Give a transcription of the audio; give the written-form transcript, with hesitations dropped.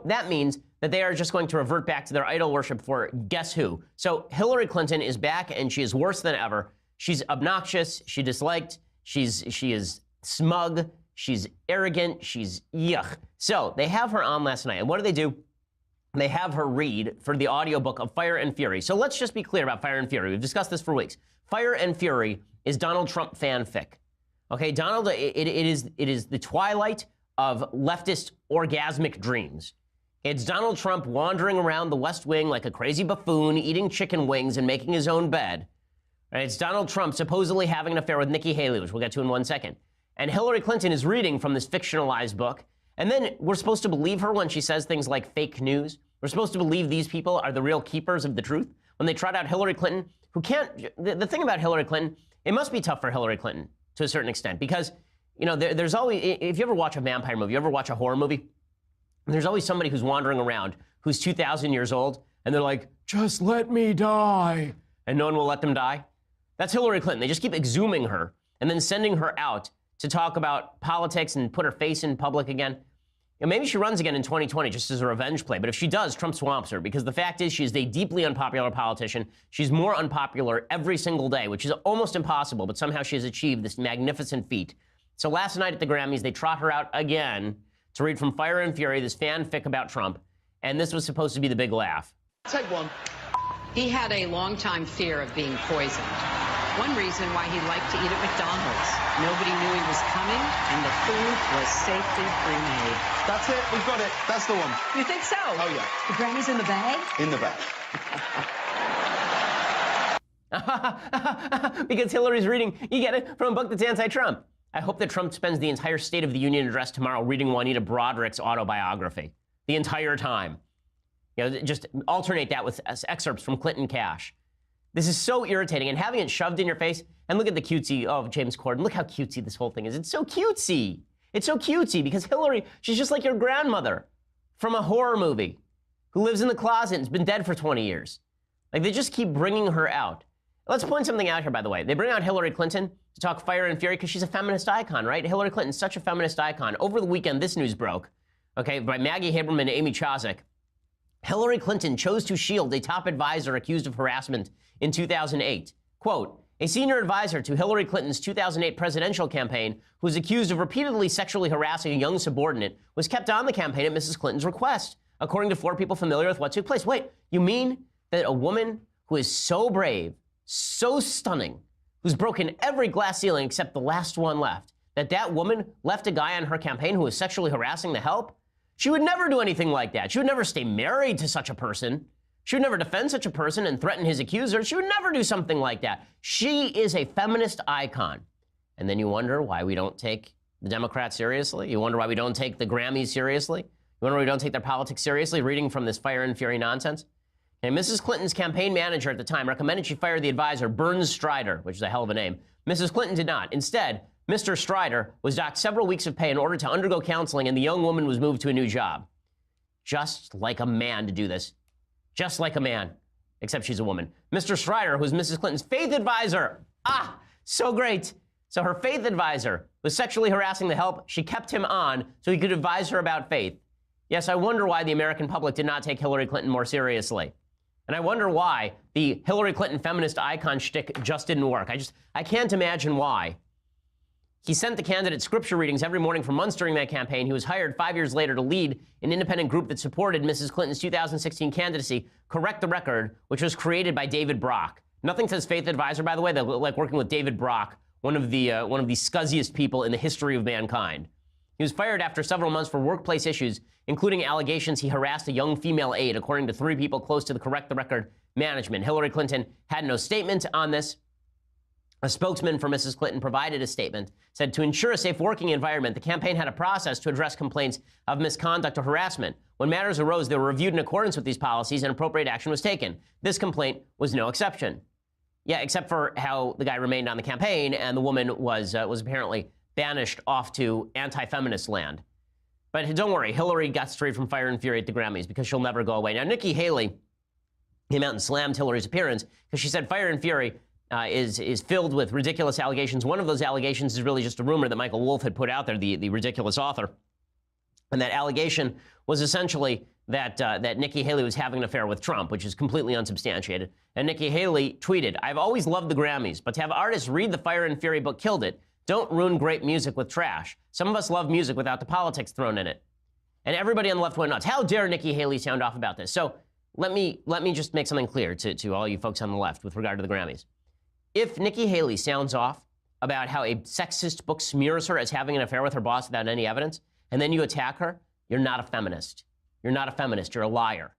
So that means that they are just going to revert back to their idol worship for guess who. So Hillary Clinton is back, and she is worse than ever. She's obnoxious. She disliked. She is smug. She's arrogant. She's yuck. So they have her on last night. And what do? They have her read for the audiobook of Fire and Fury. So let's just be clear about Fire and Fury. We've discussed this for weeks. Fire and Fury is Donald Trump fanfic. Okay, Donald, it is the twilight of leftist orgasmic dreams. It's Donald Trump wandering around the West Wing like a crazy buffoon, eating chicken wings and making his own bed. Right? It's Donald Trump supposedly having an affair with Nikki Haley, which we'll get to in 1 second. And Hillary Clinton is reading from this fictionalized book. And then we're supposed to believe her when she says things like fake news. We're supposed to believe these people are the real keepers of the truth. When they trot out Hillary Clinton, who can't... The thing about Hillary Clinton, it must be tough for Hillary Clinton to a certain extent. Because, you know, there's always... If you ever watch a vampire movie, you ever watch a horror movie, there's always somebody who's wandering around who's 2,000 years old, and they're like, just let me die. And no one will let them die. That's Hillary Clinton. They just keep exhuming her and then sending her out to talk about politics and put her face in public again. And maybe she runs again in 2020 just as a revenge play. But if she does, Trump swamps her, because the fact is she is a deeply unpopular politician. She's more unpopular every single day, which is almost impossible. But somehow she has achieved this magnificent feat. So last night at the Grammys, they trot her out again to read from Fire and Fury, this fanfic about Trump. And this was supposed to be the big laugh. Take one. He had a long-time fear of being poisoned. One reason why he liked to eat at McDonald's. Nobody knew he was coming, and the food was safely pre-made. That's it. We've got it. That's the one. You think so? Oh, yeah. The Grammys in the bag? In the bag. Because Hillary's reading, you get it, from a book that's anti-Trump. I hope that Trump spends the entire State of the Union address tomorrow reading Juanita Broaddrick's autobiography. The entire time. You know, just alternate that with excerpts from Clinton Cash. This is so irritating, and having it shoved in your face, and look at the cutesy of James Corden. Look how cutesy this whole thing is. It's so cutesy. It's so cutesy because Hillary, she's just like your grandmother from a horror movie who lives in the closet and has been dead for 20 years. Like, they just keep bringing her out. Let's point something out here, by the way. They bring out Hillary Clinton to talk Fire and Fury because she's a feminist icon, right? Hillary Clinton's such a feminist icon. Over the weekend, this news broke, okay, by Maggie Haberman and Amy Chozick. Hillary Clinton chose to shield a top advisor accused of harassment in 2008. Quote, a senior advisor to Hillary Clinton's 2008 presidential campaign who was accused of repeatedly sexually harassing a young subordinate was kept on the campaign at Mrs. Clinton's request, according to 4 people familiar with what took place. Wait, you mean that a woman who is so brave, so stunning, who's broken every glass ceiling except the last one left, that woman left a guy on her campaign who was sexually harassing the help? She would never do anything like that. She would never stay married to such a person. She would never defend such a person and threaten his accuser. She would never do something like that. She is a feminist icon. And then you wonder why we don't take the Democrats seriously. You wonder why we don't take the Grammys seriously. You wonder why we don't take their politics seriously, reading from this Fire and Fury nonsense. And Mrs. Clinton's campaign manager at the time recommended she fire the advisor, Burns Strider, which is a hell of a name. Mrs. Clinton did not. Instead, Mr. Strider was docked several weeks of pay in order to undergo counseling, and the young woman was moved to a new job. Just like a man to do this. Just like a man. Except she's a woman. Mr. Strider, who's Mrs. Clinton's faith advisor. Ah, so great. So her faith advisor was sexually harassing the help. She kept him on so he could advise her about faith. Yes, I wonder why the American public did not take Hillary Clinton more seriously. And I wonder why the Hillary Clinton feminist icon shtick just didn't work. I can't imagine why. He sent the candidate scripture readings every morning for months during that campaign. He was hired 5 years later to lead an independent group that supported Mrs. Clinton's 2016 candidacy, Correct the Record, which was created by David Brock. Nothing says faith advisor, by the way, that like working with David Brock, one of the scuzziest people in the history of mankind. He was fired after several months for workplace issues, including allegations he harassed a young female aide, according to 3 people close to the Correct the Record management. Hillary Clinton had no statement on this. A spokesman for Mrs. Clinton provided a statement, said to ensure a safe working environment, the campaign had a process to address complaints of misconduct or harassment. When matters arose, they were reviewed in accordance with these policies and appropriate action was taken. This complaint was no exception. Yeah, except for how the guy remained on the campaign and the woman was apparently banished off to anti-feminist land. But don't worry, Hillary got straight from Fire and Fury at the Grammys because she'll never go away. Now, Nikki Haley came out and slammed Hillary's appearance because she said Fire and Fury is filled with ridiculous allegations. One of those allegations is really just a rumor that Michael Wolff had put out there, the ridiculous author. And that allegation was essentially that Nikki Haley was having an affair with Trump, which is completely unsubstantiated. And Nikki Haley tweeted, "I've always loved the Grammys, but to have artists read the Fire and Fury book killed it. Don't ruin great music with trash. Some of us love music without the politics thrown in it." And everybody on the left went nuts. How dare Nikki Haley sound off about this? So let me just make something clear to all you folks on the left with regard to the Grammys. If Nikki Haley sounds off about how a sexist book smears her as having an affair with her boss without any evidence, and then you attack her, you're not a feminist. You're not a feminist. You're a liar.